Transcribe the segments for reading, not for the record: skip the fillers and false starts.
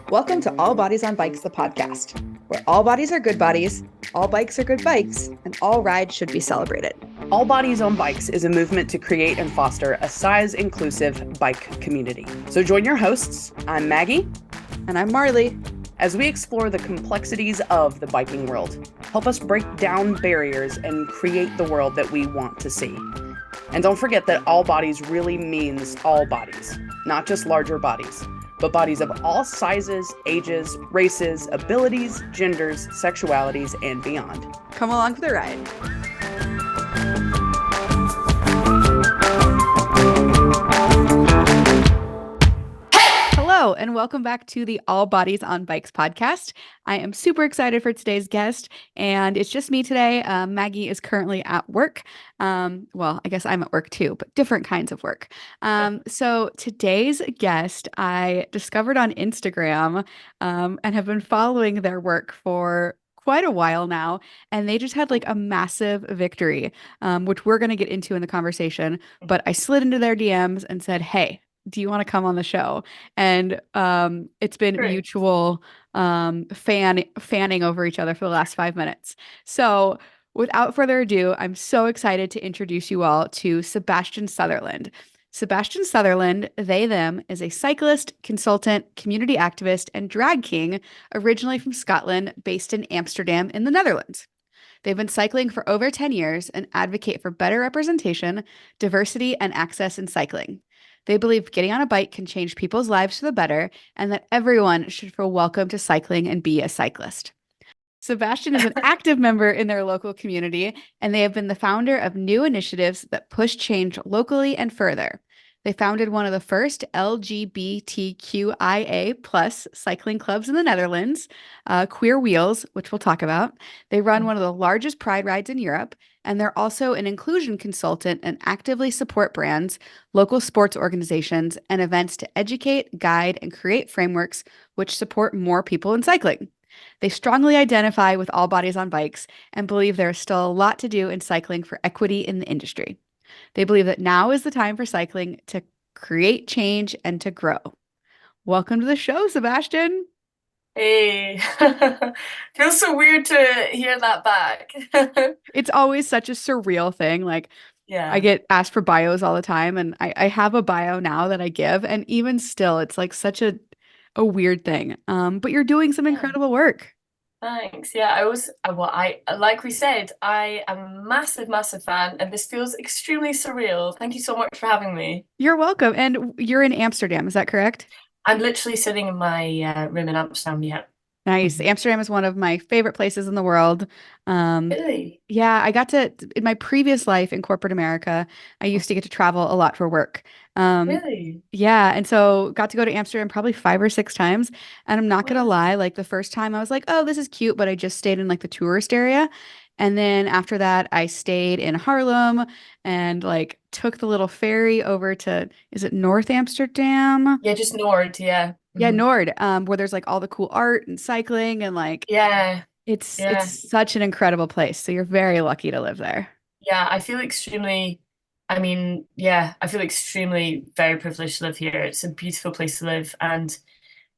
Welcome to All Bodies on Bikes, the podcast, where all bodies are good bodies, all bikes are good bikes, and all rides should be celebrated. All Bodies on Bikes is a movement to create and foster a size-inclusive bike community. So join your hosts, I'm Maggie. And I'm Marley. As we explore the complexities of the biking world, help us break down barriers and create the world that we want to see. And don't forget that all bodies really means all bodies, not just larger bodies, but bodies of all sizes, ages, races, abilities, genders, sexualities, and beyond. Come along for the ride. Hello, and welcome back to the All Bodies on Bikes podcast. I am super excited for today's guest, and it's just me today. Maggie is currently at work. Well, I guess I'm at work too, but different kinds of work. So today's guest, I discovered on Instagram and have been following their work for quite a while now, and they just had like a massive victory, which we're going to get into in the conversation. But I slid into their DMs and said, hey, do you want to come on the show? And it's been Great. mutual fanning over each other for the last 5 minutes. So without further ado, I'm so excited to introduce you all to Sebastien Sutherland. Sebastien Sutherland, they, them, is a cyclist, consultant, community activist, and drag king, originally from Scotland, based in Amsterdam in the Netherlands. They've been cycling for over 10 years and advocate for better representation, diversity, and access in cycling. They believe getting on a bike can change people's lives for the better and that everyone should feel welcome to cycling and be a cyclist. Sebastien is an active member in their local community, and they have been the founder of new initiatives that push change locally and further. They founded one of the first LGBTQIA plus cycling clubs in the Netherlands, Queer Wheels, which we'll talk about. They run one of the largest pride rides in Europe, and they're also an inclusion consultant and actively support brands, local sports organizations, and events to educate, guide, and create frameworks which support more people in cycling. They strongly identify with all bodies on bikes and believe there is still a lot to do in cycling for equity in the industry. They believe that now is the time for cycling to create change and to grow. Welcome to the show, Sebastien. Hey, feels so weird to hear that back. It's always such a surreal thing. Like, Yeah. I get asked for bios all the time, and I have a bio now that I give, and even still, it's like such a weird thing. But you're doing some incredible work. Thanks. Yeah, I like we said, I am a massive, massive fan, and this feels extremely surreal. Thank you so much for having me. You're welcome. And you're in Amsterdam, is that correct? I'm literally sitting in my room in Amsterdam. Yeah. Nice. Amsterdam is one of my favorite places in the world. Really? Yeah, I got to, in my previous life in corporate America, I used to get to travel a lot for work. Really? Yeah, and so got to go to Amsterdam probably 5 or 6 times. And I'm not gonna Wow. lie, like the first time I was like, oh, this is cute, but I just stayed in like the tourist area. And then after that, I stayed in Harlem and like took the little ferry over to, is it North Amsterdam? Yeah, just Nord. Yeah. Yeah, Mhm. Nord, where there's like all the cool art and cycling and like Yeah. it's Yeah. such an incredible place. So you're very lucky to live there. Yeah, I feel extremely, I mean, yeah, I feel extremely very privileged to live here. It's a beautiful place to live. And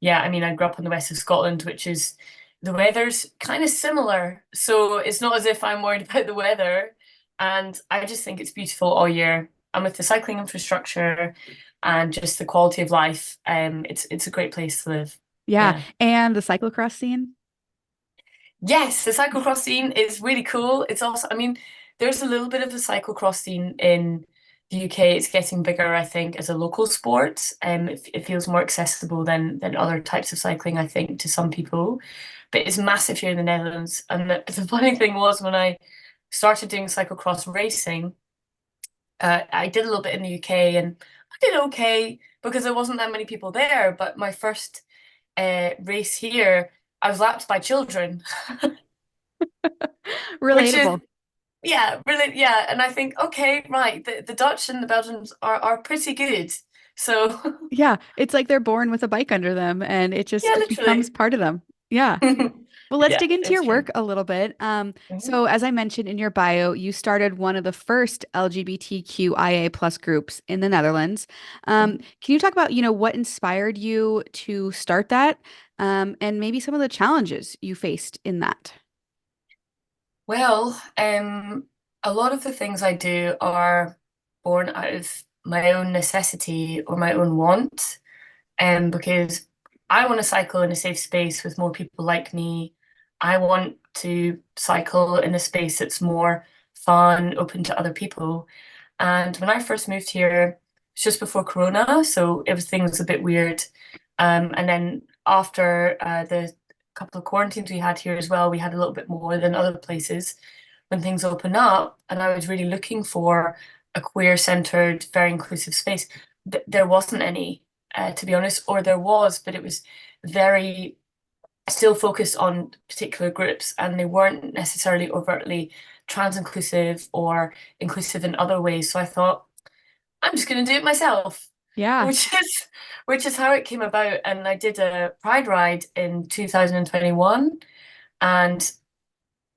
yeah, I mean, I grew up in the west of Scotland, which is the weather's kind of similar. So it's not as if I'm worried about the weather. And I just think it's beautiful all year. And with the cycling infrastructure and just the quality of life, it's a great place to live. Yeah. Yeah. And the cyclocross scene. Yes, the cyclocross scene is really cool. It's also, I mean, there's a little bit of the cyclocross scene in the UK. It's getting bigger, I think, as a local sport. It feels more accessible than other types of cycling, I think, to some people. But it's massive here in the Netherlands. And the funny thing was when I started doing cyclocross racing, I did a little bit in the UK and I did okay because there wasn't that many people there. But my first race here, I was lapped by children. Which is, Relatable. yeah, really, yeah. And I think, okay, right, the Dutch and the Belgians are pretty good. So Yeah. It's like they're born with a bike under them and it just yeah, it becomes literally. part of them. Yeah. Well, let's Yeah, dig into it's your true. work a little bit. Mhm. So as I mentioned in your bio, you started one of the first LGBTQIA plus groups in the Netherlands. Mhm. Can you talk about, what inspired you to start that, and maybe some of the challenges you faced in that? Well, a lot of the things I do are born out of my own necessity or my own want, because I want to cycle in a safe space with more people like me. I want to cycle in a space that's more fun, open to other people. And when I first moved here, it's just before Corona, so everything was a bit weird. And then after the couple of quarantines we had here as well, we had a little bit more than other places when things open up. And I was really looking for a queer-centered, very inclusive space. There wasn't any, to be honest, or there was, but it was very still focused on particular groups, and they weren't necessarily overtly trans inclusive or inclusive in other ways. So I thought, I'm just going to do it myself, Yeah. which is how it came about. And I did a Pride ride in 2021, and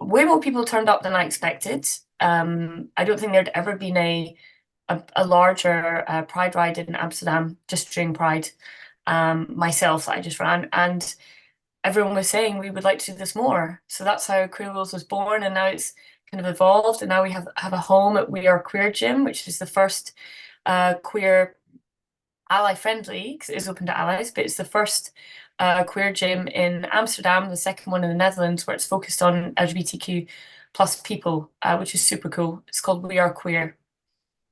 way more people turned up than I expected. I don't think there'd ever been a larger Pride ride in Amsterdam just during Pride, myself that I just ran, and everyone was saying we would like to do this more. So that's how Queer Rules was born, and now it's kind of evolved. And now we have a home at We Are Queer Gym, which is the first queer ally friendly, because it is open to allies, but it's the first queer gym in Amsterdam, the second one in the Netherlands, where it's focused on LGBTQ plus people, which is super cool. It's called We Are Queer.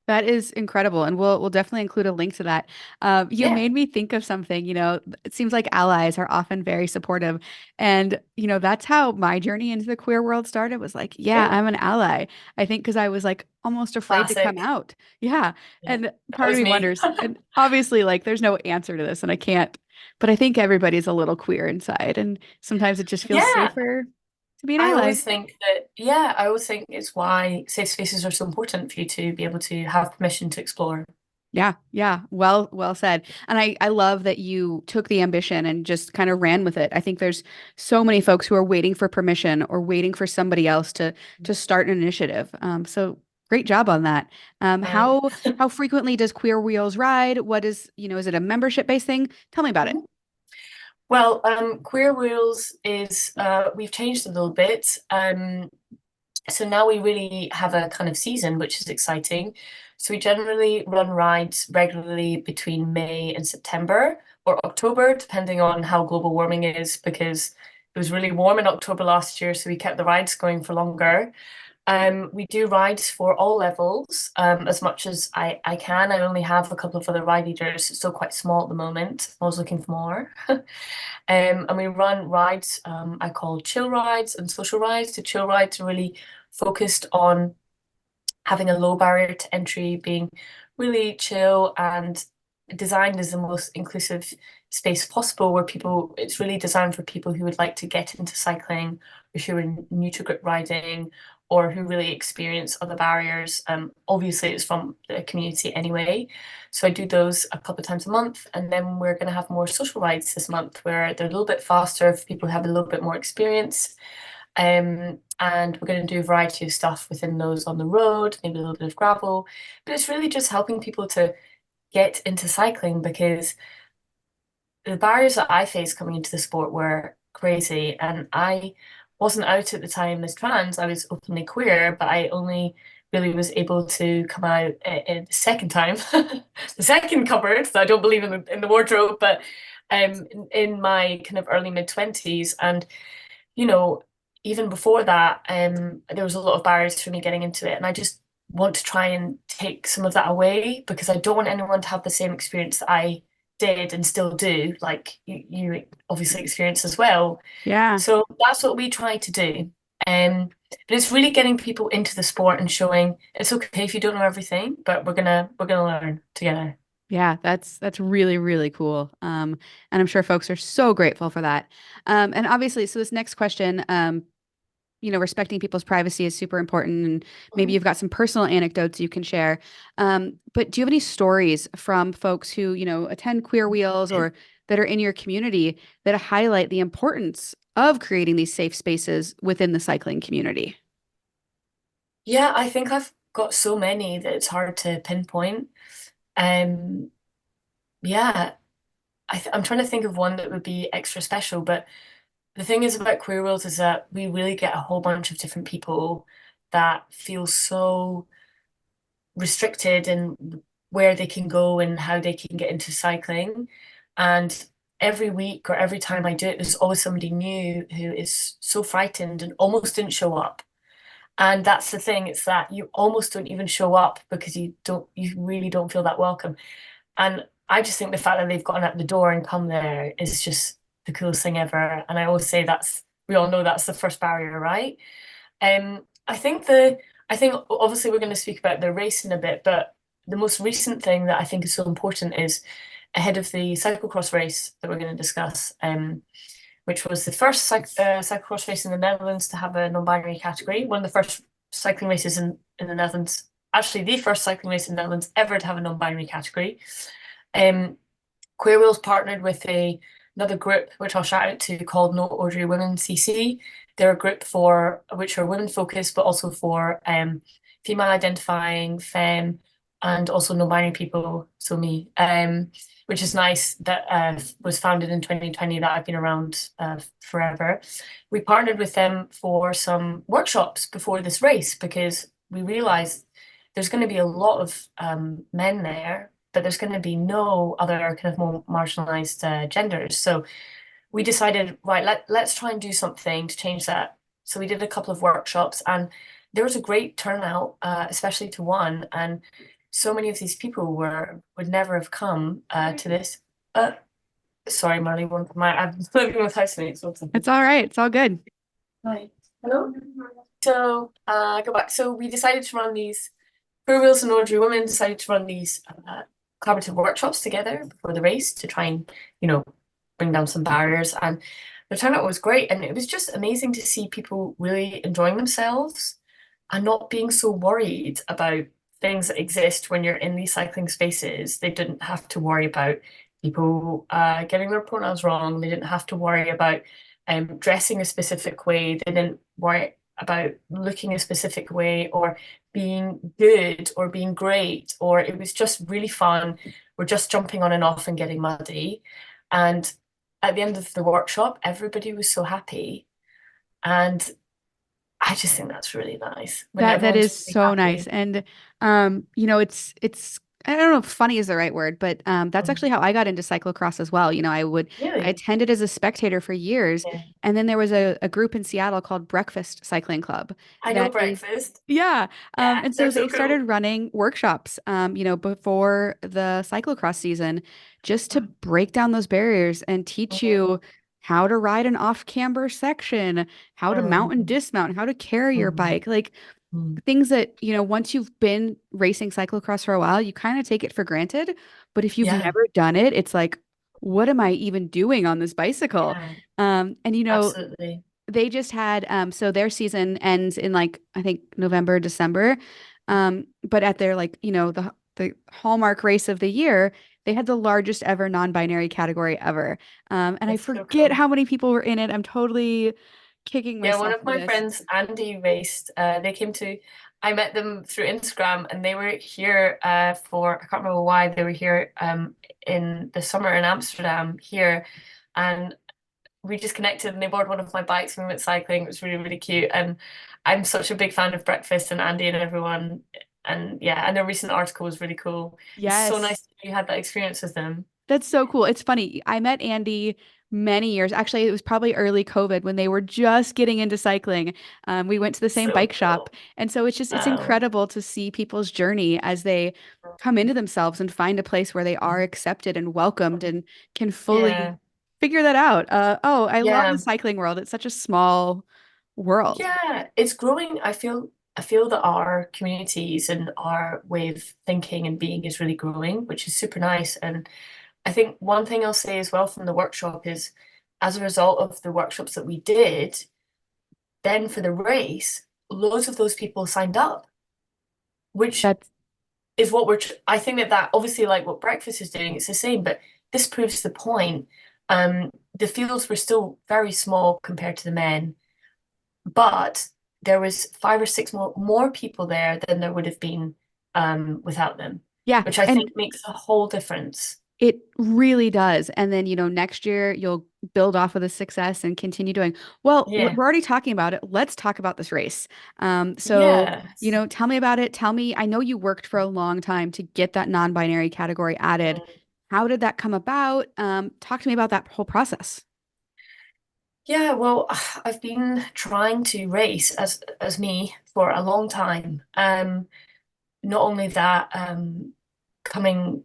That is incredible, and we'll definitely include a link to that. You Yeah, made me think of something. It seems like allies are often very supportive, and that's how my journey into the queer world started. Was like, yeah, yeah, I'm an ally. I think because I was like almost afraid to come classic. out. Yeah, Yeah, and that part of was me me. wonders, and obviously, like, there's no answer to this, and I can't. But I think everybody's a little queer inside, and sometimes it just feels Yeah, safer to be an ally. I always think it's why safe spaces are so important for you to be able to have permission to explore. Yeah, yeah. Well said. And I love that you took the ambition and just kind of ran with it. I think there's so many folks who are waiting for permission or waiting for somebody else to start an initiative. So great job on that. Thanks. How frequently does Queer Wheels ride? What is it a membership based thing? Tell me about it. Well, Queer Wheels is we've changed a little bit. So now we really have a kind of season, which is exciting. So we generally run rides regularly between May and September or October, depending on how global warming is, because it was really warm in October last year, so we kept the rides going for longer. We do rides for all levels, as much as I can. I only have a couple of other ride leaders. It's still quite small at the moment. I was looking for more. And we run rides I call chill rides and social rides. The chill rides are really focused on having a low barrier to entry, being really chill and designed as the most inclusive space possible, where it's really designed for people who would like to get into cycling, or who are new to grip riding, or who really experience other barriers. Obviously, it's from the community anyway. So I do those a couple of times a month, and then we're going to have more social rides this month where they're a little bit faster for people who have a little bit more experience. And we're going to do a variety of stuff within those on the road, maybe a little bit of gravel. But it's really just helping people to get into cycling, because the barriers that I faced coming into the sport were crazy. And I wasn't out at the time as trans, I was openly queer, but I only really was able to come out the second time, the second cupboard. So I don't believe in the wardrobe, but in my kind of early mid 20s. And you know, even before that, there was a lot of barriers for me getting into it. And I just want to try and take some of that away, because I don't want anyone to have the same experience that I did and still do, like you obviously experienced as well. Yeah. So that's what we try to do. But it's really getting people into the sport and showing it's okay if you don't know everything, but we're gonna learn together. Yeah, that's really, really cool. And I'm sure folks are so grateful for that. And obviously, so this next question, respecting people's privacy is super important. And maybe Mhm. you've got some personal anecdotes you can share. But do you have any stories from folks who, attend Queer Wheels or that are in your community that highlight the importance of creating these safe spaces within the cycling community? Yeah, I think I've got so many that it's hard to pinpoint. Um, yeah, I'm trying to think of one that would be extra special, but the thing is about Queer World is that we really get a whole bunch of different people that feel so restricted in where they can go and how they can get into cycling. And every week or every time I do it, there's always somebody new who is so frightened and almost didn't show up. And that's the thing, it's that you almost don't even show up because you really don't feel that welcome. And I just think the fact that they've gotten out the door and come there is just the coolest thing ever. And I always say we all know that's the first barrier, right? I think obviously we're going to speak about the race in a bit, but the most recent thing that I think is so important is ahead of the cyclocross race that we're going to discuss, which was the first cyclocross race in the Netherlands to have a non-binary category, one of the first cycling races in the Netherlands, actually the first cycling race in the Netherlands ever to have a non-binary category. Queer Wheels partnered with another group, which I'll shout out to, called No Ordinary Women CC. They're a group which are women focused, but also for female identifying, femme, and also non-binary people, so me. Which is nice, that was founded in 2020, that I've been around forever. We partnered with them for some workshops before this race because we realized there's going to be a lot of men there, but there's going to be no other kind of more marginalized genders. So we decided, right, let's try and do something to change that. So we did a couple of workshops and there was a great turnout, especially to one. And so many of these people would never have come to this. Sorry, Marley, I'm living with housemates. It's all right. It's all good. Hi. Hello? So go back. So we decided to run these, Queer Wheels and Ordinary Women decided to run these collaborative workshops together before the race to try and, bring down some barriers. And the turnout was great. And it was just amazing to see people really enjoying themselves and not being so worried about things that exist when you're in these cycling spaces. They didn't have to worry about people getting their pronouns wrong. They didn't have to worry about dressing a specific way. They didn't worry about looking a specific way or being good or being great, or it was just really fun. We're just jumping on and off and getting muddy. And at the end of the workshop, everybody was so happy. And I just think that's really nice when That everyone's is really so nice. happy. And it's I don't know if funny is the right word, but that's Mm. actually how I got into cyclocross as well. I Really? attended as a spectator for years, Yeah. and then there was a group in Seattle called Breakfast Cycling Club I know that is breakfast. yeah. Yeah, And so they're so they cool. started running workshops, before the cyclocross season, just to break down those barriers and teach Mm, you how to ride an off-camber section, how to mount and mm, dismount, how to carry your mm, bike, like mm. things that, once you've been racing cyclocross for a while, you kind of take it for granted. But if you've Yeah, never done it, it's like, what am I even doing on this bicycle? yeah, And absolutely. they just had so their season ends in like I think November, December. But at their like, the hallmark race of the year, they had the largest ever non-binary category ever. And I That's so forget cool. how many people were in it. I'm totally kicking Yeah, one myself of for my this. friends, Andy, raced. I met them through Instagram and they were here I can't remember why, they were here in the summer in Amsterdam here. And we just connected and they borrowed one of my bikes and we went cycling. It was really, really cute. And I'm such a big fan of Breakfast and Andy and everyone. And yeah, and their recent article was really cool. It's so nice Yes. that you had that experience with them. That's so cool. It's funny. I met Andy many years. Actually, it was probably early COVID when they were just getting into cycling. We went to the same So bike shop. cool. And so it's Wow. incredible to see people's journey as they come into themselves and find a place where they are accepted and welcomed and can fully Yeah. figure that out. I love the Yeah. cycling world. It's such a small world. Yeah. It's growing. I feel that our communities and our way of thinking and being is really growing, which is super nice. And I think one thing I'll say as well from the workshop is as a result of the workshops that we did, then for the race, loads of those people signed up, which That's is I think that obviously like what breakfast is doing, it's the same, but this proves the point. The fields were still very small compared to the men, but there was 5 or 6 more people there than there would have been without them, Yeah. which I And think makes a whole difference. it really does. And then, next year you'll build off of the success and continue doing. Well, we're Yeah. already talking about it. Let's talk about this race. So, Yes. tell me about it. Tell me, I know you worked for a long time to get that non-binary category added. How did that come about? Talk to me about that whole process. Yeah, well, I've been trying to race as me for a long time. Not only that, coming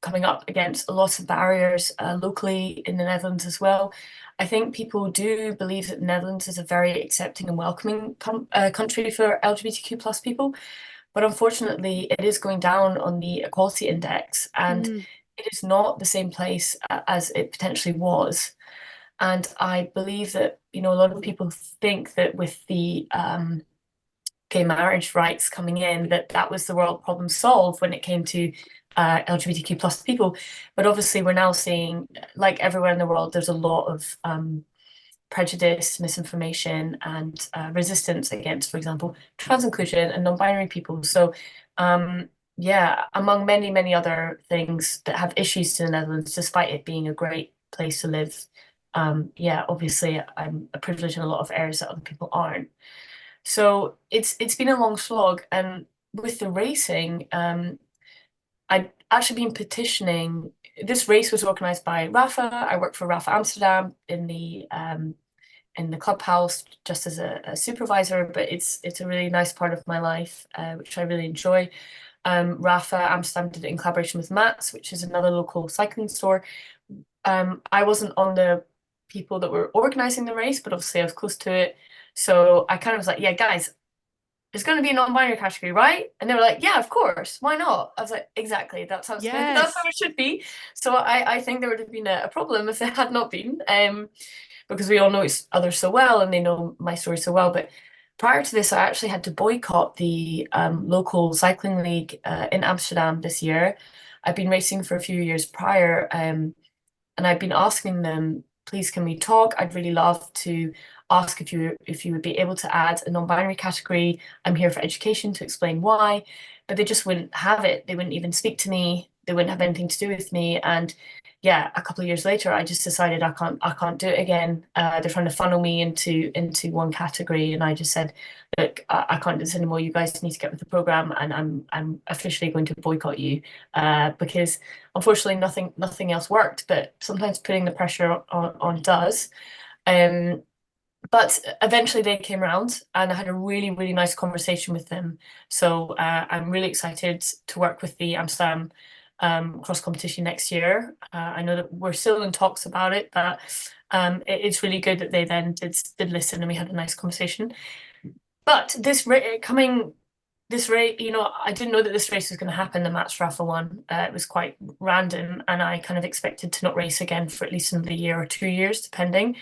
coming up against a lot of barriers locally in the Netherlands as well. I think people do believe that the Netherlands is a very accepting and welcoming country for LGBTQ plus people, but unfortunately, it is going down on the equality index, and Mm, it is not the same place as it potentially was. And I believe that, a lot of people think that with the gay marriage rights coming in, that was the world problem solved when it came to LGBTQ plus people. But obviously, we're now seeing, like everywhere in the world, there's a lot of prejudice, misinformation, and resistance against, for example, trans inclusion and non-binary people. So, yeah, among many, many other things that have issues to the Netherlands, despite it being a great place to live. Yeah, obviously, I'm a privileged in a lot of areas that other people aren't. So it's been a long slog, and with the racing, I'd actually been petitioning. This race was organized by Rafa. I work for Rafa Amsterdam in the clubhouse just as a supervisor, but it's a really nice part of my life, which I really enjoy. Rafa Amsterdam did it in collaboration with Mats, which is another local cycling store. I wasn't on the people that were organizing the race, but obviously I was close to it. So I kind of was like, yeah, guys, there's going to be a non-binary category, right? And they were like, yeah, of course. Why not? I was like, exactly. That's how yes. it should be. So I think there would have been a problem if there had not been, because we all know each other so well and they know my story so well. But prior to this, I actually had to boycott the local cycling league in Amsterdam this year. I've been racing for a few years prior, and I've been asking them, please, can we talk? I'd really love to ask if you would be able to add a non-binary category. I'm here for education to explain why, but they just wouldn't have it. They wouldn't even speak to me. They wouldn't have anything to do with me. And yeah, a couple of years later, I just decided I can't do it again. They're trying to funnel me into one category, and I just said, look, I can't do this anymore. You guys need to get with the program, and I'm officially going to boycott you because unfortunately nothing else worked. But sometimes putting the pressure on does. Um, but eventually they came around and I had a really, really nice conversation with them. So I'm really excited to work with the Amsterdam cross competition next year. I know that we're still in talks about it, but it's really good that they then did listen and we had a nice conversation. But this race, I didn't know that this race was going to happen, the Mats Rafa one. It was quite random, and I kind of expected to not race again for at least another year or 2 years, depending.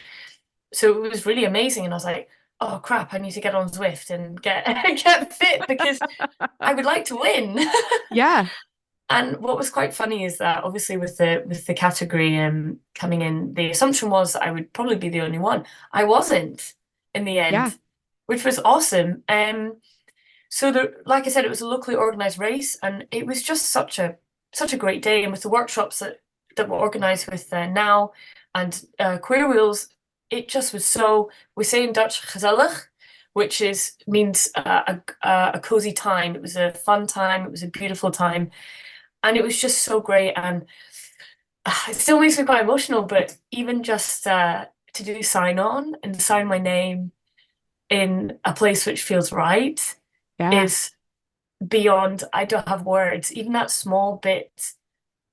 So it was really amazing, and I was like, "Oh crap! I need to get on Zwift and get get fit because I would like to win." Yeah. And what was quite funny is that obviously with the category coming in, the assumption was that I would probably be the only one. I wasn't in the Yeah. end, which was awesome. So like I said, it was a locally organized race, and it was just such a great day. And with the workshops that were organized with Now and Queer Wheels, it just was so. We say in Dutch gezellig, which means a cozy time. It was a fun time. It was a beautiful time, and it was just so great. And it still makes me quite emotional. But even just to do sign on and sign my name in a place which feels right Yeah. is beyond, I don't have words. Even that small bit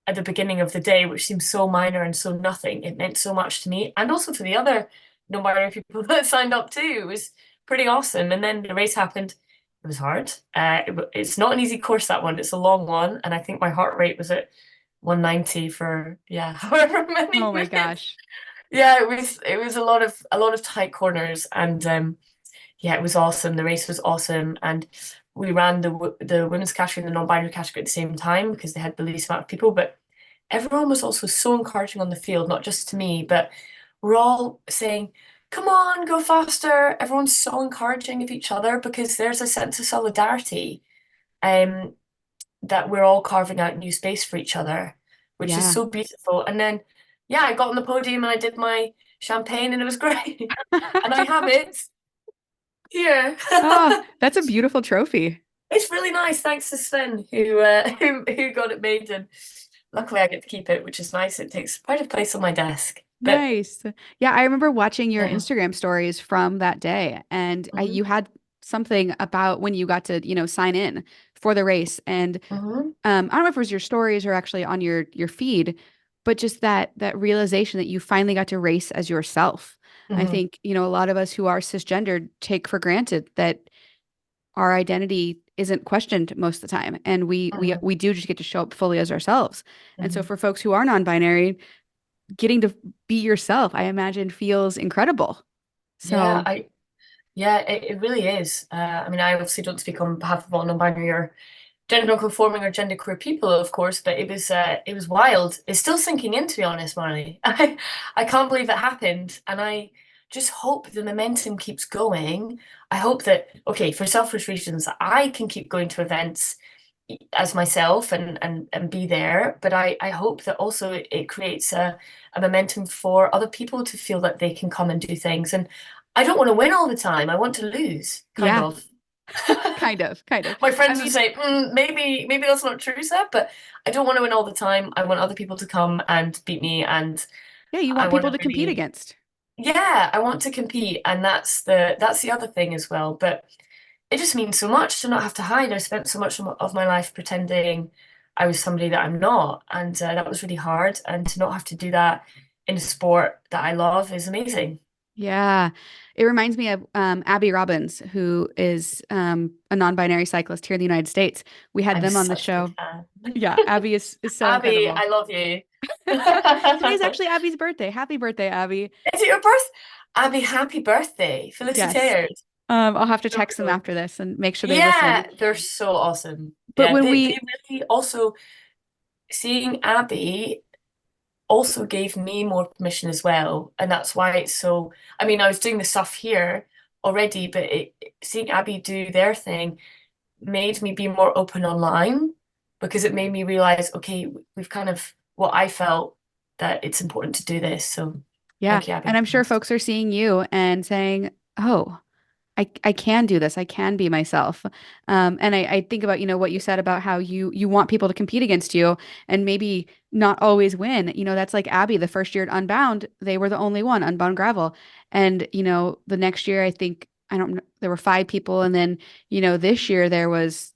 at the beginning of the day, which seems so minor and so nothing, it meant so much to me. And also to the other non-binary people that signed up too. It was pretty awesome. And then the race happened. It was hard. It's not an easy course, that one. It's a long one. And I think my heart rate was at 190 for, yeah, however many Oh my minutes. gosh. Yeah, it was a lot of tight corners, and yeah, it was awesome. The race was awesome, and we ran the women's category and the non-binary category at the same time because they had the least amount of people. But everyone was also so encouraging on the field, not just to me, but we're all saying, come on, go faster. Everyone's so encouraging of each other because there's a sense of solidarity, um, that we're all carving out new space for each other, which is Yeah. so beautiful. And then, yeah, I got on the podium and I did my champagne and it was great. And I have it here. Oh, that's a beautiful trophy. It's really nice, thanks to Sven who got it made, and luckily I get to keep it, which is nice. It takes quite a place on my desk. But Nice. Yeah, I remember watching your yeah. Instagram stories from that day, and Hmm. you had something about when you got to, sign in for the race. And Hmm. I don't know if it was your stories or actually on your feed, but just that realization that you finally got to race as yourself. I Hmm. think, a lot of us who are cisgendered take for granted that our identity isn't questioned most of the time, and we do just get to show up fully as ourselves. And so Hmm. for folks who are non-binary, getting to be yourself, I imagine, feels incredible. Yeah, So, yeah, it really is. I mean, I obviously don't speak on behalf of all non-binary or gender non-conforming or genderqueer people, of course, but it was wild. It's still sinking in, to be honest, Marley. I can't believe it happened, and I just hope the momentum keeps going. I hope that, okay, for selfish reasons, I can keep going to events as myself and be there, but I hope that also it creates a momentum for other people to feel that they can come and do things. And I don't want to win all the time. I want to lose, kind yeah, of. kind of, kind of. My I friends would mean, say, maybe that's not true, Seb, but I don't want to win all the time. I want other people to come and beat me, and yeah, you I want want people to to compete really, against. yeah, I want to compete, and that's the other thing as well. But it just means so much to not have to hide. I spent so much of my life pretending I was somebody that I'm not, and that was really hard. And to not have to do that in a sport that I love is amazing. Yeah. It reminds me of Abby Robbins, who is a non-binary cyclist here in the United States. We had I'm them on the such a big show. fan. Yeah, Abby is so Abby, incredible. I love you. Today's actually Abby's birthday. Happy birthday, Abby. Is it your birth? Abby, happy birthday. Yes. Felicitaires. I'll have to So text them cool. after this and make sure they listen. Yeah, they're so awesome. But Yeah, when they we, really also, seeing Abby also gave me more permission as well. And that's why it's so, I mean, I was doing the stuff here already, but seeing Abby do their thing made me be more open online because it made me realize, okay, we've kind of, what I felt that it's important to do this. So yeah, thank you, and Abby. I'm sure folks are seeing you and saying, "Oh, I can do this. I can be myself." And I think about, what you said about how you want people to compete against you and maybe not always win. That's like Abby, the first year at Unbound, they were the only one, Unbound Gravel. And, the next year, I think, I don't know, there were five people. And then, this year there was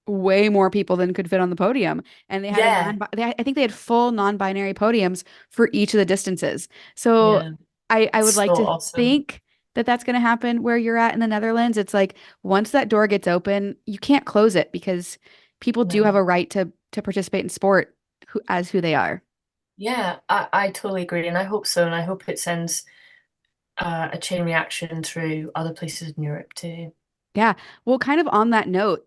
way more people than could fit on the podium. And they had Yeah, I think they had full non-binary podiums for each of the distances. So yeah, I would it's like so to awesome. think that that's going to happen where you're at in the Netherlands. It's like once that door gets open, you can't close it because people do have No. a right to participate in sport who they are. Yeah, I totally agree, and I hope so, and I hope it sends a chain reaction through other places in Europe too. Yeah. Well, kind of on that note,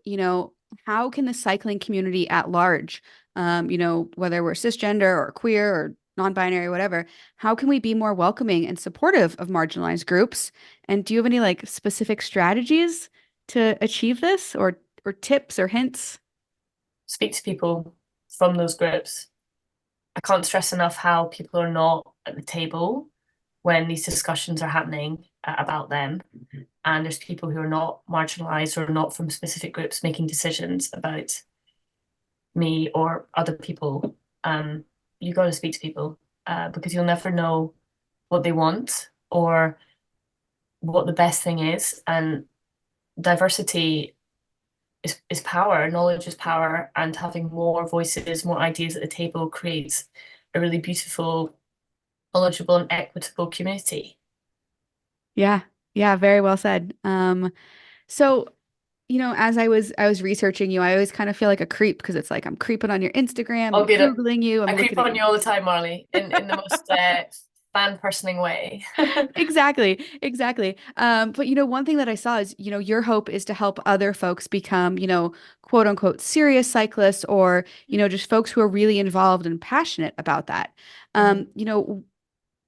how can the cycling community at large, whether we're cisgender or queer or non-binary, whatever, how can we be more welcoming and supportive of marginalized groups? And do you have any like specific strategies to achieve this or tips or hints? Speak to people from those groups. I can't stress enough how people are not at the table when these discussions are happening about them. And there's people who are not marginalized or not from specific groups making decisions about me or other people. You got to speak to people because you'll never know what they want or what the best thing is. And diversity is power, knowledge is power, and having more voices, more ideas at the table creates a really beautiful, knowledgeable, and equitable community. Yeah. Yeah, very well said. So as I was researching you, I always kind of feel like a creep because it's like I'm creeping on your Instagram, I'll I'm get it. Googling you, I I'm creep looking at on your you all the time, Marley, in the most fan personing way. Exactly, exactly. But one thing that I saw is, your hope is to help other folks become, quote unquote, serious cyclists, or, just folks who are really involved and passionate about that. Mhm.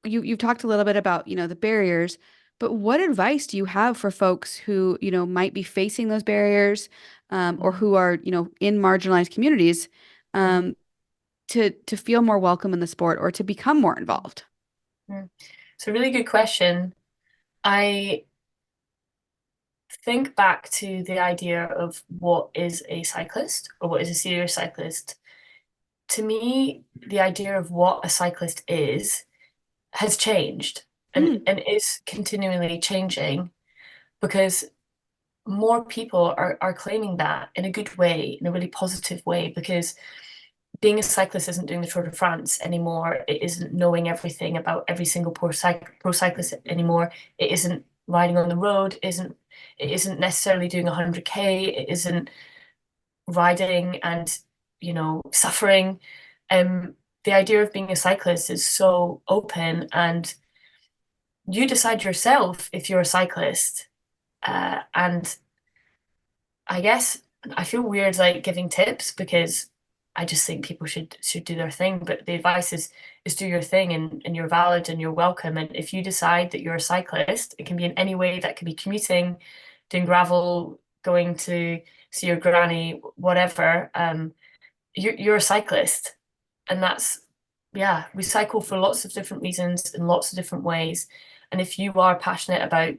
You've talked a little bit about, the barriers, but what advice do you have for folks who, might be facing those barriers, or Mhm. who are, in marginalized communities, Mhm. um, to feel more welcome in the sport or to become more involved? Mhm. It's a really good question. I think back to the idea of what is a cyclist or what is a serious cyclist. To me, the idea of what a cyclist is has changed Mm, and is continually changing because more people are claiming that in a good way, in a really positive way, because being a cyclist isn't doing the Tour de France anymore. It isn't knowing everything about every single pro cyclist anymore. It isn't riding on the road. It isn't necessarily doing 100K. It isn't riding and suffering. The idea of being a cyclist is so open, and you decide yourself if you're a cyclist. And I guess I feel weird like giving tips because I just think people should do their thing. But the advice is do your thing, and you're valid and you're welcome. And if you decide that you're a cyclist, it can be in any way. That could be commuting, doing gravel, going to see your granny, whatever. You're a cyclist, and that's yeah. We cycle for lots of different reasons in lots of different ways. And if you are passionate about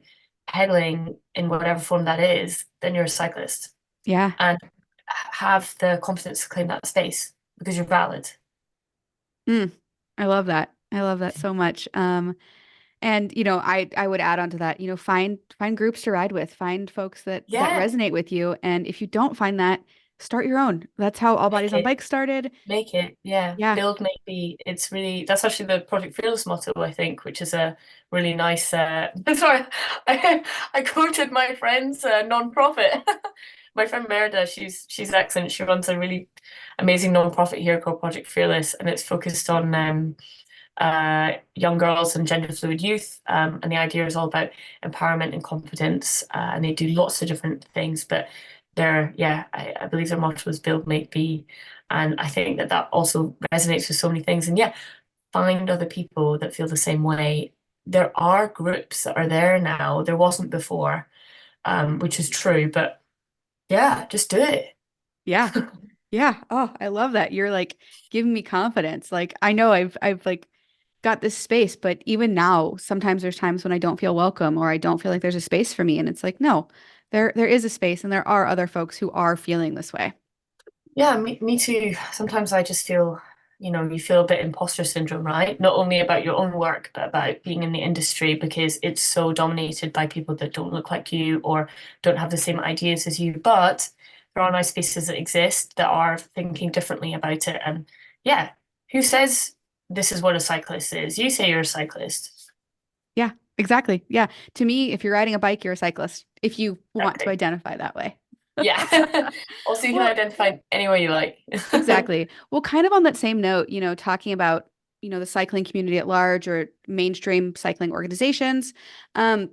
pedaling in whatever form that is, then you're a cyclist yeah. and have the confidence to claim that space because you're valid. Mm, I love that. I love that so much. And I would add on to that, find groups to ride with, find folks that Yeah, resonate with you. And if you don't find that, start your own. That's how All make Bodies on it. Bikes started. Make it. Yeah. Yeah. Build, make, be. It's really, that's actually the Project Fearless motto, I think, which is a really nice, sorry, I quoted my friend's non-profit. My friend Merida, she's excellent. She runs a really amazing non-profit here called Project Fearless, and it's focused on young girls and gender fluid youth. And the idea is all about empowerment and confidence. And they do lots of different things, but yeah, I believe their motto was build, make, be. And I think that also resonates with so many things. And yeah, find other people that feel the same way. There are groups that are there now. There wasn't before, which is true, but yeah, just do it. Yeah. Yeah. Oh, I love that. You're like giving me confidence. Like I know I've like got this space, but even now, sometimes there's times when I don't feel welcome or I don't feel like there's a space for me. And it's like, no, there is a space and there are other folks who are feeling this way. Yeah, me too. Sometimes I just feel, you feel a bit imposter syndrome, right? Not only about your own work, but about being in the industry because it's so dominated by people that don't look like you or don't have the same ideas as you. But there are nice spaces that exist that are thinking differently about it. And yeah, who says this is what a cyclist is? You say you're a cyclist. Yeah, exactly. Yeah. To me, if you're riding a bike, you're a cyclist, if you want to Exactly. identify that way. Yeah. Also, you can Well, identify any way you like. exactly. Well, kind of on that same note, talking about, the cycling community at large or mainstream cycling organizations, um,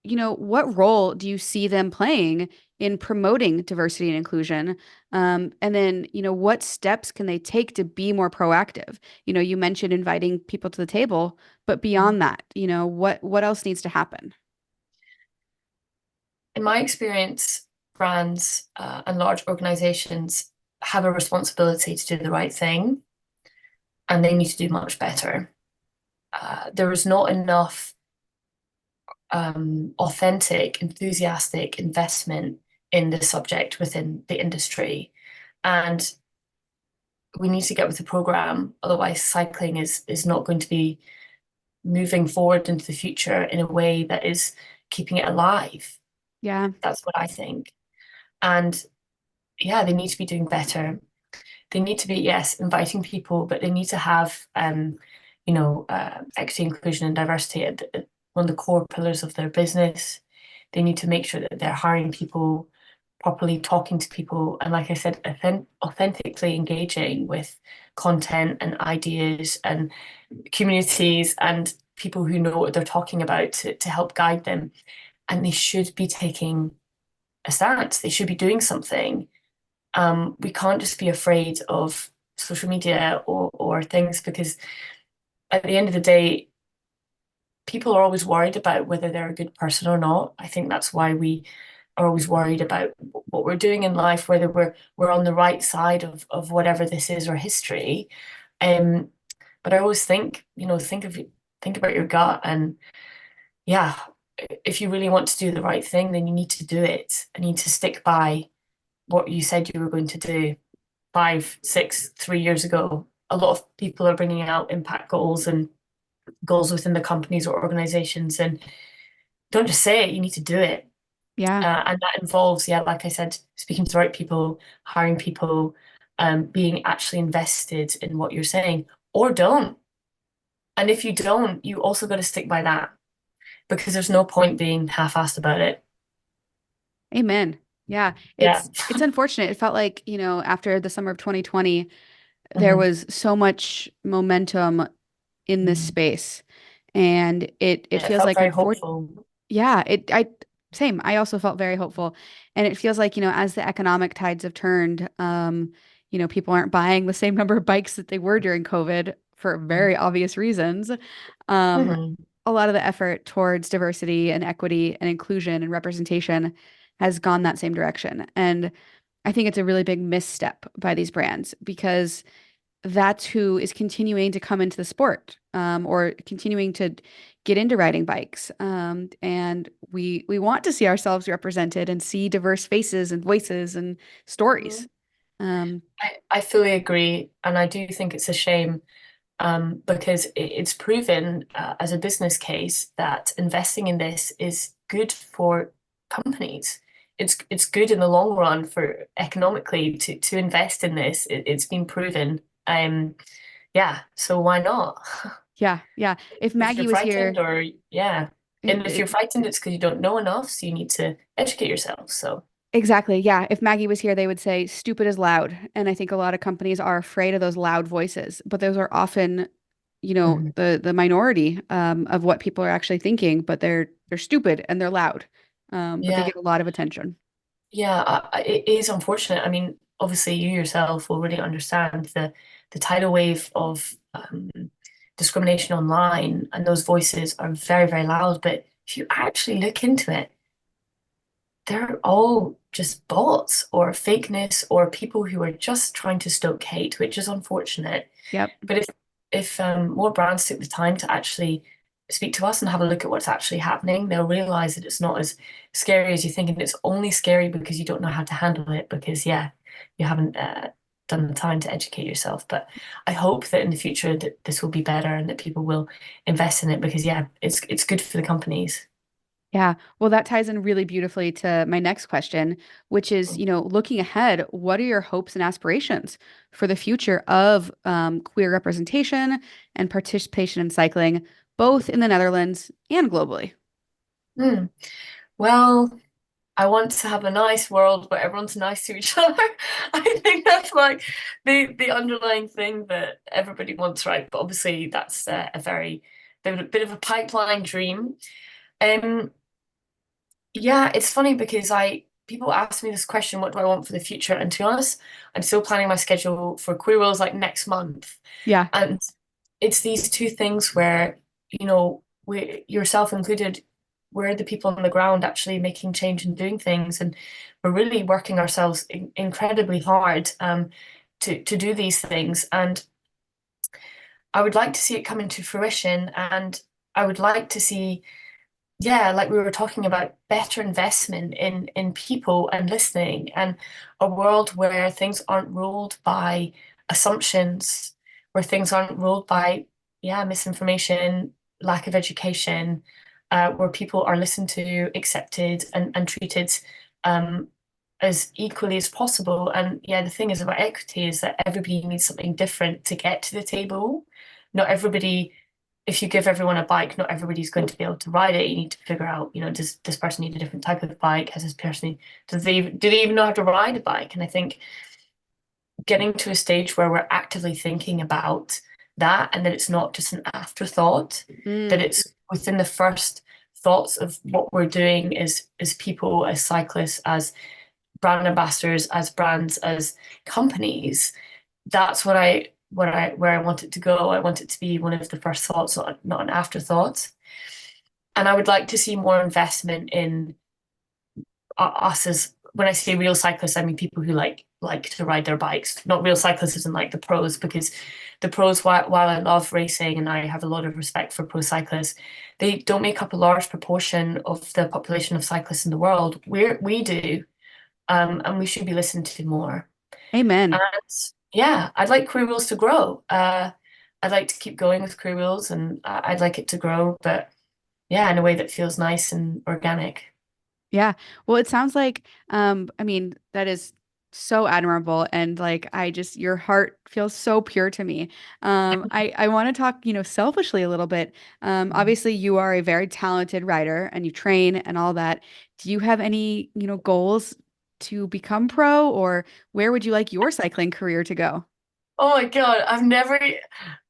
what role do you see them playing in promoting diversity and inclusion? And then, what steps can they take to be more proactive? You mentioned inviting people to the table, but beyond that, what else needs to happen? In my experience, brands and large organizations have a responsibility to do the right thing, and they need to do much better. There is not enough authentic, enthusiastic investment in this subject within the industry, and we need to get with the program. Otherwise, cycling is not going to be moving forward into the future in a way that is keeping it alive. Yeah. That's what I think. And yeah, they need to be doing better. They need to be, yes, inviting people, but they need to have, equity, inclusion, and diversity one of the core pillars of their business. They need to make sure that they're hiring people properly talking to people, and like I said, authentically engaging with content and ideas and communities and people who know what they're talking about to help guide them. And they should be taking a stance. They should be doing something. We can't just be afraid of social media or things, because at the end of the day, people are always worried about whether they're a good person or not. I think that's why we are always worried about what we're doing in life, whether we're on the right side of whatever this is or history. Um, but I always think, think about your gut, and yeah, if you really want to do the right thing, then you need to do it. And you need to stick by what you said you were going to do 5, 6, 3 years ago. A lot of people are bringing out impact goals and goals within the companies or organizations, and don't just say it, you need to do it. Yeah. And that involves, yeah, like I said, speaking to the right people, hiring people, being actually invested in what you're saying, or don't. And if you don't, you also got to stick by that, because there's no point being half-assed about it. Amen. Yeah. Yeah. It's unfortunate. It felt like, after the summer of 2020, there Mhm. was so much momentum in this Mhm. space. And it Yeah, it feels felt like very hopeful. yeah, same. I also felt very hopeful. And it feels like, as the economic tides have turned, people aren't buying the same number of bikes that they were during COVID for very obvious reasons. Um, Mhm. a lot of the effort towards diversity and equity and inclusion and representation has gone that same direction. And I think it's a really big misstep by these brands, because that's who is continuing to come into the sport, or continuing to get into riding bikes. And we want to see ourselves represented and see diverse faces and voices and stories. Mhm. Um, I fully agree, and I do think it's a shame, because it's proven as a business case that investing in this is good for companies. It's good in the long run for economically to invest in this. It's been proven. Yeah, so why not? yeah, yeah. If If you're Maggie was frightened, here, or yeah, it, and if you're it, frightened, it's because you don't know enough, so you need to educate yourself. So. exactly. Yeah. If Maggie was here, they would say stupid is loud. And I think a lot of companies are afraid of those loud voices, but those are often, Mhm. the minority, of what people are actually thinking, but they're stupid and they're loud. But they Yeah. get a lot of attention. Yeah, it is unfortunate. I mean, obviously, you yourself will really understand the tidal wave of discrimination online, and those voices are very, very loud. But if you actually look into it, they're all just bots or fakeness or people who are just trying to stoke hate, which is unfortunate. Yep. But if more brands took the time to actually speak to us and have a look at what's actually happening, they'll realize that it's not as scary as you think, and it's only scary because you don't know how to handle it, because yeah, you haven't done the time to educate yourself. But I hope that in the future that this will be better and that people will invest in it, because yeah, it's good for the companies. Yeah. Well, that ties in really beautifully to my next question, which is, looking ahead, what are your hopes and aspirations for the future of queer representation and participation in cycling, both in the Netherlands and globally? Hmm. Well, I want to have a nice world where everyone's nice to each other. I think that's like the underlying thing that everybody wants, right? But obviously, that's a very bit of a pipeline dream. Um, yeah, it's funny because I people ask me this question, what do I want for the future? And to be honest, I'm still planning my schedule for Queer Worlds like next month. Yeah. And it's these two things where, we, yourself included, we're the people on the ground actually making change and doing things. And we're really working ourselves incredibly hard to do these things. And I would like to see it come into fruition. And I would like to see, yeah, like we were talking about, better investment in people and listening, and a world where things aren't ruled by assumptions, where things aren't ruled by, yeah, misinformation, lack of education, where people are listened to, accepted, and treated um, as equally as possible. And yeah, the thing is about equity is that everybody needs something different to get to the table. Not everybody if you give everyone a bike, not everybody's going to be able to ride it. You need to figure out, does this person need a different type of bike? Has this person, do they even know how to ride a bike? And I think getting to a stage where we're actively thinking about that, and that it's not just an afterthought, that it's within the first thoughts of what we're doing as people, as cyclists, as brand ambassadors, as brands, as companies. That's where I want it to go. I want it to be one of the first thoughts, not an afterthought. And I would like to see more investment in us as, when I say real cyclists, I mean people who like to ride their bikes. Not real cyclists isn't like the pros, because the pros, while I love racing and I have a lot of respect for pro cyclists, they don't make up a large proportion of the population of cyclists in the world. We do, and we should be listened to more. Amen. And yeah, I'd like Career Wheels to grow. I'd like to keep going with Career Wheels, and I'd like it to grow, but yeah, in a way that feels nice and organic. Yeah. Well, it sounds like, I mean, that is so admirable. And like, your heart feels so pure to me. I want to talk, selfishly a little bit. Obviously you are a very talented rider and you train and all that. Do you have any, goals to become pro, or where would you like your cycling career to go? Oh my God, I've never,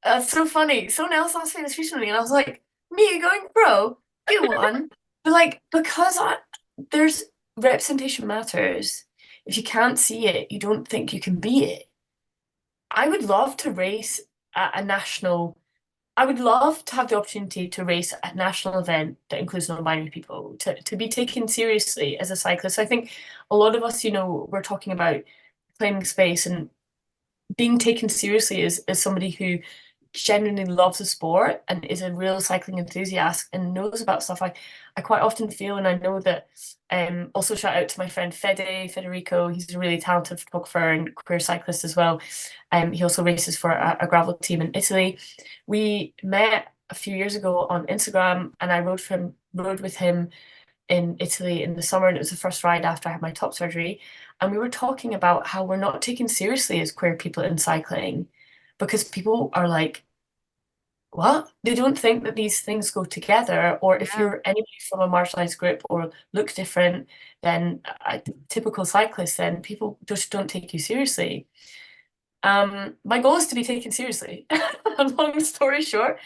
that's so funny. Someone else asked me this recently, and I was like, me going pro? Go on. But like, because there's representation matters. If you can't see it, you don't think you can be it. I would love to race at a national, I would love to have the opportunity to race at a national event that includes non-binary people, to be taken seriously as a cyclist. I think a lot of us, we're talking about claiming space and being taken seriously as somebody who genuinely loves the sport and is a real cycling enthusiast and knows about stuff. I quite often feel, and I know that, also shout out to my friend Federico. He's a really talented photographer and queer cyclist as well. He also races for a gravel team in Italy. We met a few years ago on Instagram, and I rode with him in Italy in the summer, and it was the first ride after I had my top surgery. And we were talking about how we're not taken seriously as queer people in cycling, because people are like, what? They don't think that these things go together. Or if Yeah. you're anybody from a marginalized group or look different than a typical cyclist, then people just don't take you seriously. My goal is to be taken seriously. Long story short,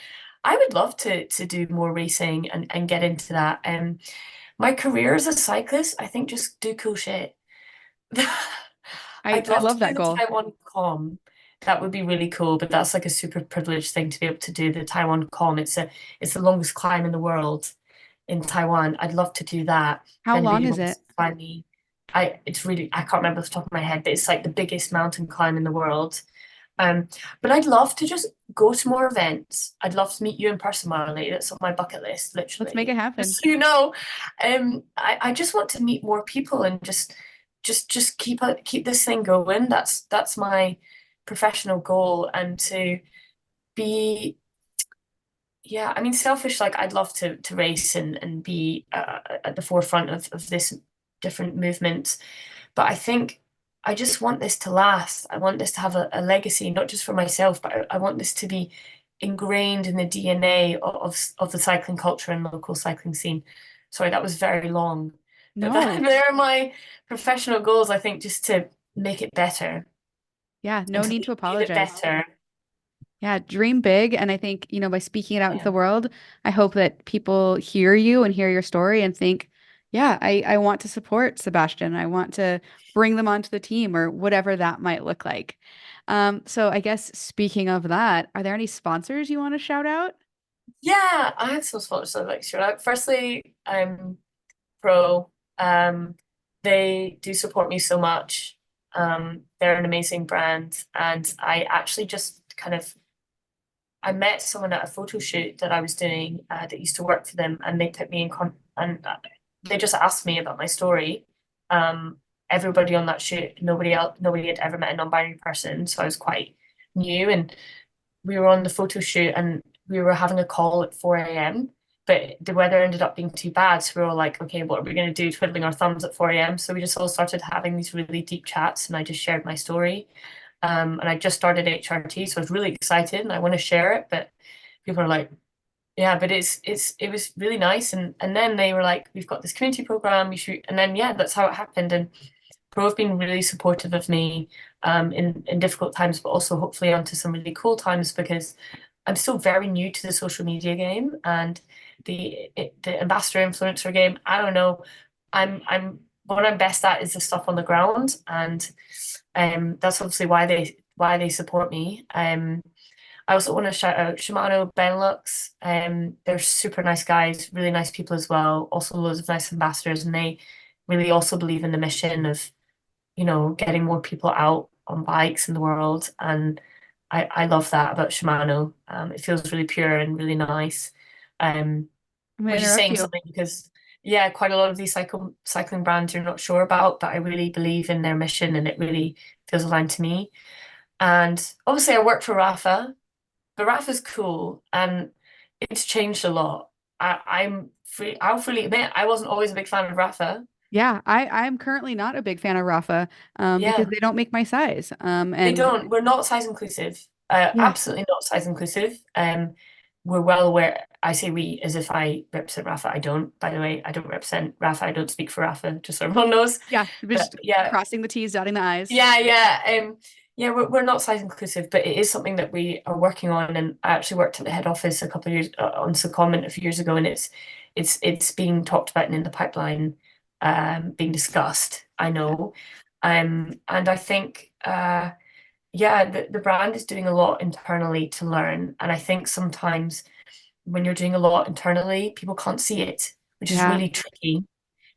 I would love to do more racing and get into that. My career as a cyclist, I think, just do cool shit. I'd I love to love do that the goal. Taiwan Com. That would be really cool, but that's like a super privileged thing to be able to do the Taiwan Com. It's the longest climb in the world in Taiwan. I'd love to do that. If How long anybody is wants it? to find me, I can't remember off the top of my head, but it's like the biggest mountain climb in the world. Um, but I'd love to just go to more events. I'd love to meet you in person, Marley. That's on my bucket list, Let's make it literally. happen. Just so you know, I just want to meet more people and just keep this thing going. That's my professional goal, and to be, yeah, I mean, selfish. Like, I'd love to race and be at the forefront of this different movement. But I think I just want this to last. I want this to have a legacy, not just for myself, but I want this to be ingrained in the DNA of the cycling culture and local cycling scene. Sorry, that was very long. But No. there are my professional goals, I think, just to make it better Yeah, and no to need to leave it apologize. better. Yeah, dream big. And I think, by speaking it out into Yeah. the world, I hope that people hear you and hear your story and think, yeah, I want to support Sebastian. I want to bring them onto the team or whatever that might look like. So I guess speaking of that, are there any sponsors you want to shout out? Yeah, I had some sponsors I'd like to shout out. Firstly, Pro. Um, they do support me so much. They're an amazing brand, and I actually just I met someone at a photo shoot that I was doing that used to work for them, and they put me in con and they just asked me about my story. Um, Everybody on that shoot, nobody had ever met a non-binary person, so I was quite new, and we were on the photo shoot, and we were having a call at 4 a.m. But the weather ended up being too bad, so we were all like, okay, what are we going to do? Twiddling our thumbs at 4 a.m. So we just all started having these really deep chats, and I just shared my story. And I just started HRT, so I was really excited and I want to share it, but people are like, Yeah, but it was really nice, and then they were like, we've got this community program, you should, and then yeah, that's how it happened. And Pro have been really supportive of me in difficult times, but also hopefully onto some really cool times, because I'm still very new to the social media game and the ambassador influencer game. I don't know. I'm what I'm best at is the stuff on the ground, and that's obviously why they support me. I also want to shout out Shimano Benelux. They're super nice guys, really nice people as well. Also loads of nice ambassadors, and they really also believe in the mission of, getting more people out on bikes in the world. And I love that about Shimano. It feels really pure and really nice. Um, I'm gonna which is interrupt saying you. something because, yeah, quite a lot of these cycling brands you're not sure about, but I really believe in their mission and it really feels aligned to me. And obviously, I work for Rafa, but Rafa's cool and it's changed a lot. I'll freely admit I wasn't always a big fan of Rafa. Yeah, I'm currently not a big fan of Rafa, because Yeah. they don't make my size. They And don't. We're not size inclusive. yeah, Absolutely not size inclusive. We're well aware. I say we as if I represent Rafa. I don't. By the way, I don't represent Rafa. I don't speak for Rafa, just so everyone knows. yeah, But just yeah, crossing the T's, dotting the I's. yeah. We're not size inclusive, but it is something that we are working on. And I actually worked at the head office a couple of years on Secondment a few years ago, and it's being talked about and in the pipeline, being discussed. I know, and I think. Yeah, the brand is doing a lot internally to learn. And I think sometimes when you're doing a lot internally, people can't see it, which is Yeah, really tricky.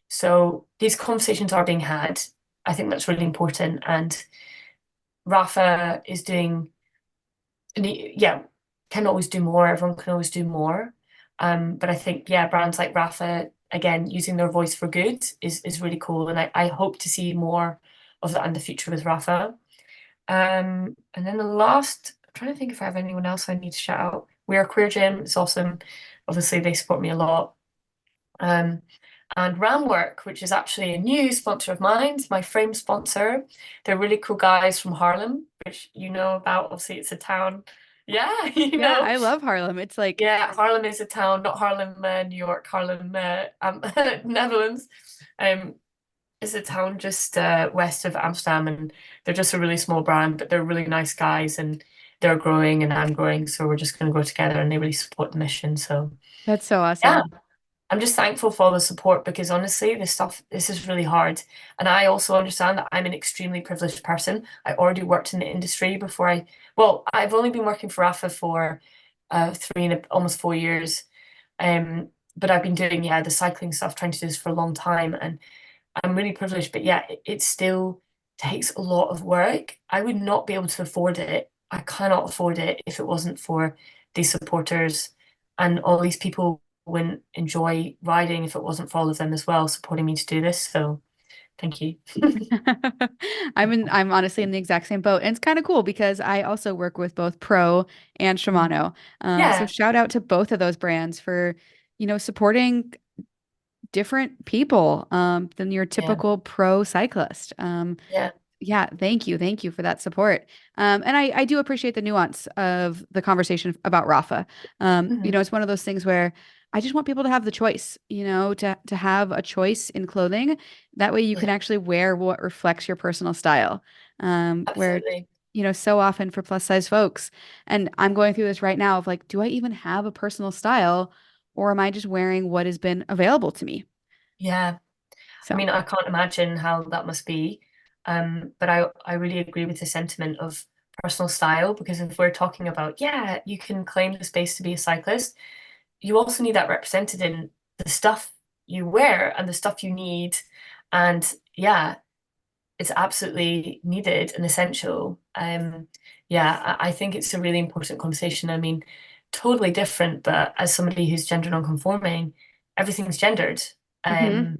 So these conversations are being had. I think that's really important. And Rafa is doing, yeah, can always do more. Everyone can always do more. But I think, yeah, brands like Rafa, again, using their voice for good is really cool. And I hope to see more of that in the future with Rafa. And then the last, I'm trying to think if I have anyone else I need to shout out. We Are Queer Gym, it's awesome. Obviously, they support me a lot. Um, and Ramwork, which is actually a new sponsor of mine, it's my frame sponsor. They're really cool guys from Harlem, which you know about. Obviously, it's a town. Yeah, you yeah, know. I love Harlem. It's like, Yeah, Harlem is a town, not Harlem, New York, Harlem, Netherlands. Um, it's a town just west of Amsterdam, and they're just a really small brand, but they're really nice guys, and they're growing, and I'm growing, so we're just going to grow together, and they really support the mission. So that's so yeah, awesome. I'm just thankful for all the support because honestly, this is really hard, and I also understand that I'm an extremely privileged person. I already worked in the industry before well, I've only been working for AFA for almost 4 years, but I've been doing the cycling stuff, trying to do this for a long time, and I'm really privileged, but yeah, it still takes a lot of work. I would not be able to afford it. I cannot afford it if it wasn't for these supporters, and all these people wouldn't enjoy riding if it wasn't for all of them as well supporting me to do this. So thank you. I'm honestly in the exact same boat. And it's kind of cool because I also work with both Pro and Shimano. So Yeah, shout out to both of those brands for, supporting different people than your yeah, typical pro cyclist. yeah. Yeah, thank you. Thank you for that support. And I do appreciate the nuance of the conversation about Rafa. Mhm. It's one of those things where I just want people to have the choice, to have a choice in clothing. That way you Yeah, can actually wear what reflects your personal style. Where, absolutely. so often for plus size folks, and I'm going through this right now of like, do I even have a personal style, or am I just wearing what has been available to me? Yeah. I So, mean, I can't imagine how that must be. But I really agree with the sentiment of personal style because if we're talking about, yeah, you can claim the space to be a cyclist, you also need that represented in the stuff you wear and the stuff you need. And yeah, it's absolutely needed and essential. Yeah, I think it's a really important conversation. I mean, totally different, but as somebody who's gender non-conforming, everything's gendered. mhm. Um,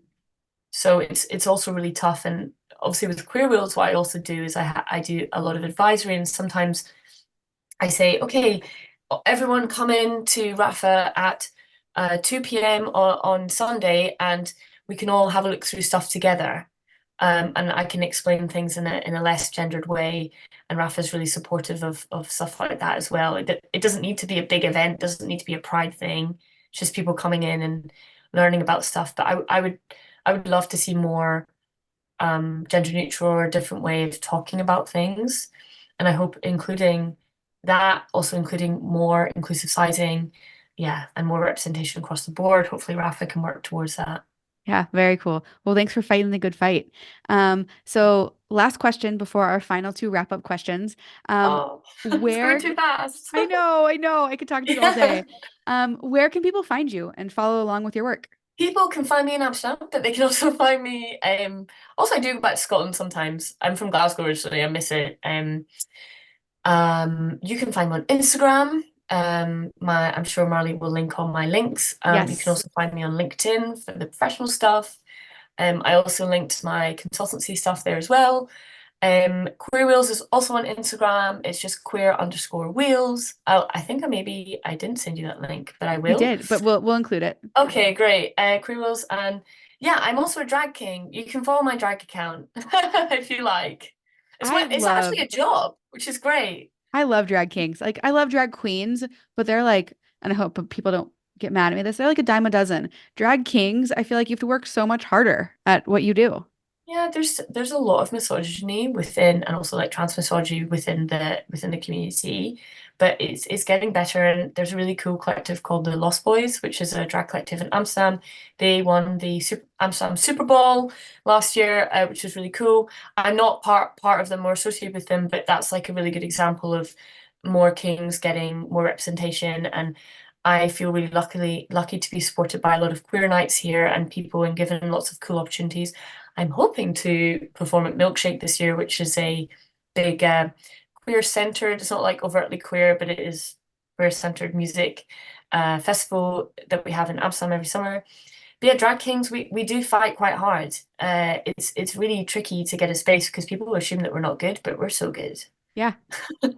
so it's also really tough. And obviously with Queer Wheels, what I also do is I do a lot of advisory, and sometimes I say, okay, everyone come in to Rafa at 2 p.m. On Sunday, and we can all have a look through stuff together. and I can explain things in a less gendered way. And Rafa's really supportive of stuff like that as well. It doesn't need to be a big event, doesn't need to be a pride thing. It's just people coming in and learning about stuff. But I would love to see more gender neutral or a different way of talking about things. And I hope including that, also including more inclusive sizing, yeah, and more representation across the board. Hopefully Rafa can work towards that. Yeah, very cool. Well, thanks for fighting the good fight. So last question before our final two wrap-up questions. Oh, it's going Where too fast. I know, I could talk to you all Yeah. day. Where can people find you and follow along with your work? People can find me in Amsterdam, but they can also find me. Also, I do go back to Scotland sometimes. I'm from Glasgow originally. I miss it. You can find me on Instagram. I'm sure Marley will link on my links. You can Yes, also find me on LinkedIn for the professional stuff. I also linked my consultancy stuff there as well. Queer Wheels is also on Instagram. It's just queer_wheels. I think I didn't send you that link, but I you will. did, but we'll include it. Okay, great. Queer Wheels, and yeah, I'm also a drag king. You can follow my drag account if you like. I It's actually love a job, which is great. I love drag kings. Like I love drag queens, but they're like, and I hope people don't get mad at me. They're like a dime a dozen. Drag kings, I feel like you have to work so much harder at what you do. Yeah, there's a lot of misogyny within, and also like trans misogyny within the community, but it's getting better. And there's a really cool collective called the Lost Boys, which is a drag collective in Amsterdam. They won the Amsterdam Super Bowl last year, which was really cool. I'm not part of them or associated with them, but that's like a really good example of more kings getting more representation. And I feel really lucky to be supported by a lot of queer nights here and people and given lots of cool opportunities. I'm hoping to perform at Milkshake this year, which is a big queer centered, it's not like overtly queer, but it is queer centered music festival that we have in Amsterdam every summer. But yeah, drag kings, we do fight quite hard. It's really tricky to get a space because people assume that we're not good, but we're so good. Yeah,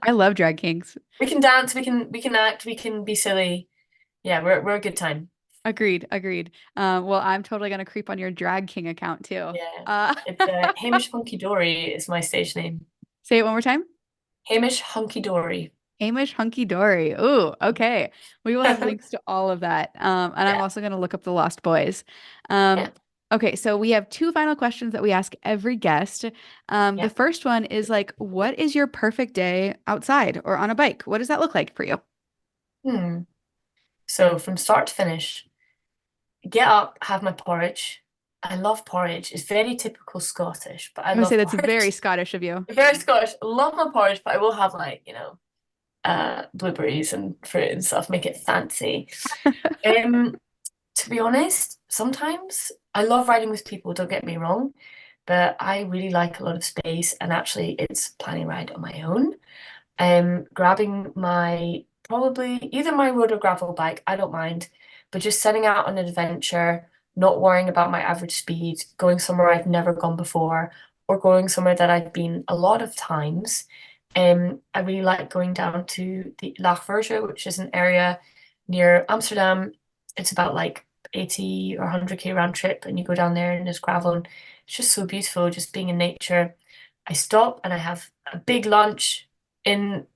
I love drag kings. We can dance, we can act, we can be silly. Yeah, we're a good time. Agreed, agreed. Well, I'm totally gonna creep on your drag king account too. Yeah. Uh, It's Hamish Hunky Dory is my stage name. say it one more time. Hamish Hunky Dory. Amish Hunky Dory. Ooh, okay. We will have links to all of that. And I'm Yeah, also going to look up the Lost Boys. Um, yeah, okay, so we have two final questions that we ask every guest. The yeah. first one is like, what is your perfect day outside or on a bike? What does that look like for you? Hmm. So from start to finish, get up, have my porridge. I love porridge. It's very typical Scottish, but I I'm gonna say love that's very porridge. Scottish of you. Very Scottish. Love my porridge, but I will have like, blueberries and fruit and stuff, make it fancy. Um, to be honest, sometimes I love riding with people, don't get me wrong, but I really like a lot of space and actually it's planning a ride on my own. Grabbing my probably either my road or gravel bike, I don't mind, but just setting out on an adventure, not worrying about my average speed, going somewhere I've never gone before, or going somewhere that I've been a lot of times. I really like going down to the Lagverge, which is an area near Amsterdam. It's about like 80 or 100K round trip, and you go down there and there's gravel, and it's just so beautiful, just being in nature. I stop and I have a big lunch in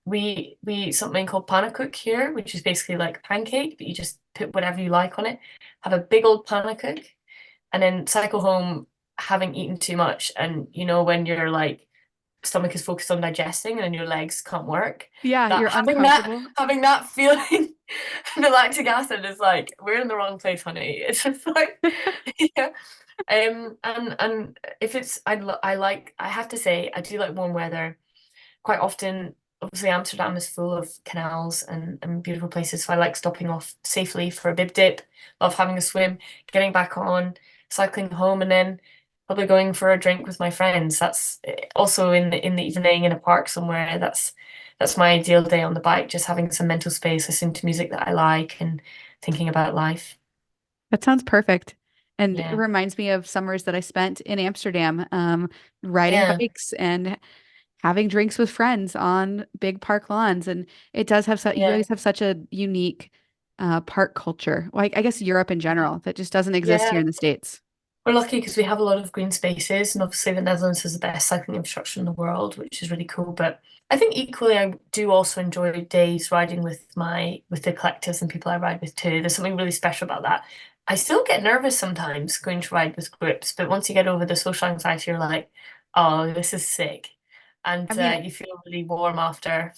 we eat something called pannenkoek here, which is basically like a pancake, but you just put whatever you like on it. Have a big old pannenkoek, and then cycle home having eaten too much. And you know when your like stomach is focused on digesting and your legs can't work, Yeah, that you're uncomfortable. having that feeling, the lactic acid is like we're in the wrong place, honey. It's just like yeah. And if it's I have to say I do like warm weather quite often. Obviously, Amsterdam is full of canals and beautiful places. So I like stopping off safely for a bib dip, love having a swim, getting back on, cycling home, and then probably going for a drink with my friends. That's also in the evening in a park somewhere. That's my ideal day on the bike, just having some mental space, listening to music that I like, and thinking about life. That sounds perfect. And it Yeah, reminds me of summers that I spent in Amsterdam, riding yeah, bikes and having drinks with friends on big park lawns. And it does have you yeah, guys have such a unique park culture. Like I guess Europe in general that just doesn't exist here yeah. in the States. We're lucky because we have a lot of green spaces, and obviously the Netherlands has the best cycling infrastructure in the world, which is really cool. But I think equally, I do also enjoy days riding with the collectives and people I ride with too. There's something really special about that. I still get nervous sometimes going to ride with groups, but once you get over the social anxiety, you're like, oh, this is sick, and I mean, you feel really warm after.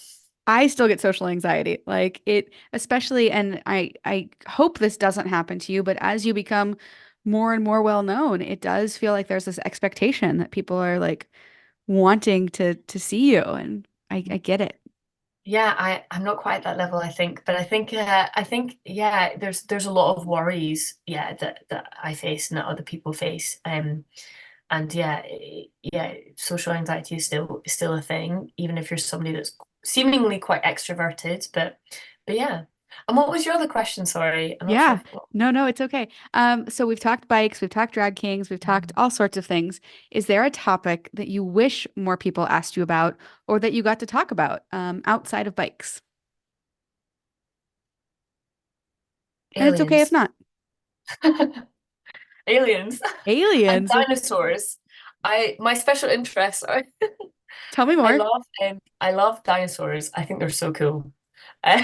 I still get social anxiety. Like it, especially, and I hope this doesn't happen to you, but as you become more and more well known, it does feel like there's this expectation that people are like wanting to see you, and I get it. Yeah, I'm not quite at that level, I think, but I think yeah, there's a lot of worries, yeah, that I face and that other people face, and yeah, yeah, social anxiety is still a thing, even if you're somebody that's seemingly quite extroverted, but yeah. And what was your other question? Sorry, I'm not sure. Yeah. No, no, it's okay. So we've talked bikes, we've talked drag kings, we've talked all sorts of things. Is there a topic that you wish more people asked you about or that you got to talk about outside of bikes? And it's okay if Aliens. not. Aliens and Aliens. dinosaurs. My special interests are Tell me more. I love dinosaurs. I think they're so cool. Uh,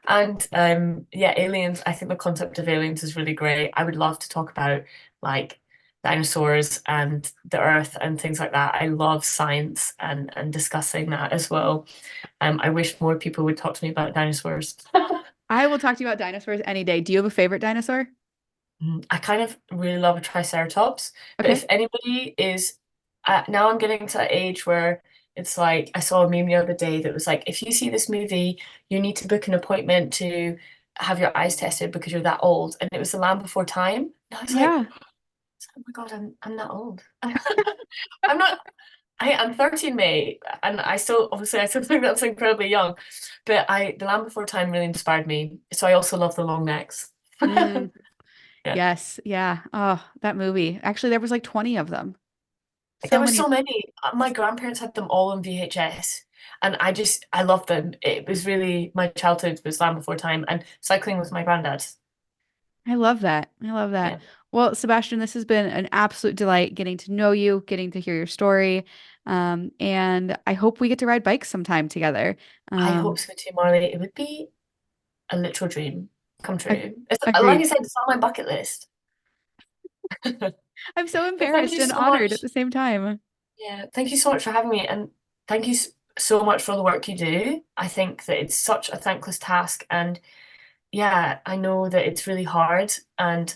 and yeah, aliens, I think the concept of aliens is really great. I would love to talk about like dinosaurs and the earth and things like that. I love science and discussing that as well. I wish more people would talk to me about dinosaurs. I will talk to you about dinosaurs any day. Do you have a favorite dinosaur? I kind of really love a triceratops, but Okay. if anybody is now I'm getting to that age where it's like I saw a meme the other day that was like, if you see this movie, you need to book an appointment to have your eyes tested because you're that old. And it was The Land Before Time. And I was like, Yeah. oh my God, I'm that old. I'm not I'm 30 in May and I still think that's incredibly young. But The Land Before Time really inspired me. So I also love the long necks. Mm, Yeah. yes. Yeah. Oh, that movie. Actually, there was like 20 of them. There So were many. so many. My grandparents had them all on VHS, and I loved them. It was really my childhood was Land Before Time and cycling with my granddad. I love that. I love that. Yeah, Well, Sebastian, this has been an absolute delight getting to know you, getting to hear your story. And I hope we get to ride bikes sometime together. I hope Um, so too, Marley. It would be a literal dream come ag- true. Like I agreed. said, it's on my bucket list. I'm so But thank embarrassed you and so honored at much. the same time. Yeah, thank you so much for having me, and thank you so much for the work you do. I think that it's such a thankless task, and yeah, I know that it's really hard, and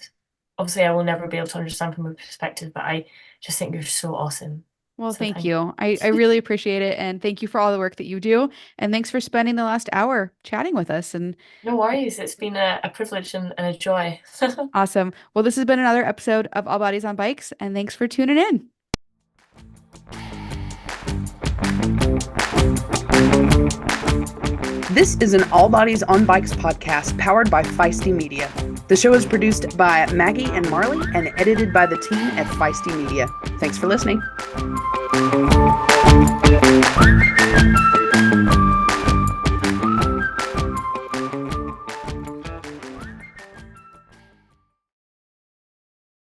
obviously I will never be able to understand from your perspective, but I just think you're so awesome. Well, So thank thank you. you. I really appreciate it. And thank you for all the work that you do. And thanks for spending the last hour chatting with us. And No worries. It's been a privilege and a joy. awesome. Well, this has been another episode of All Bodies on Bikes. And thanks for tuning in. This is an All Bodies on Bikes podcast powered by Feisty Media. The show is produced by Maggie and Marley and edited by the team at Feisty Media. Thanks for listening.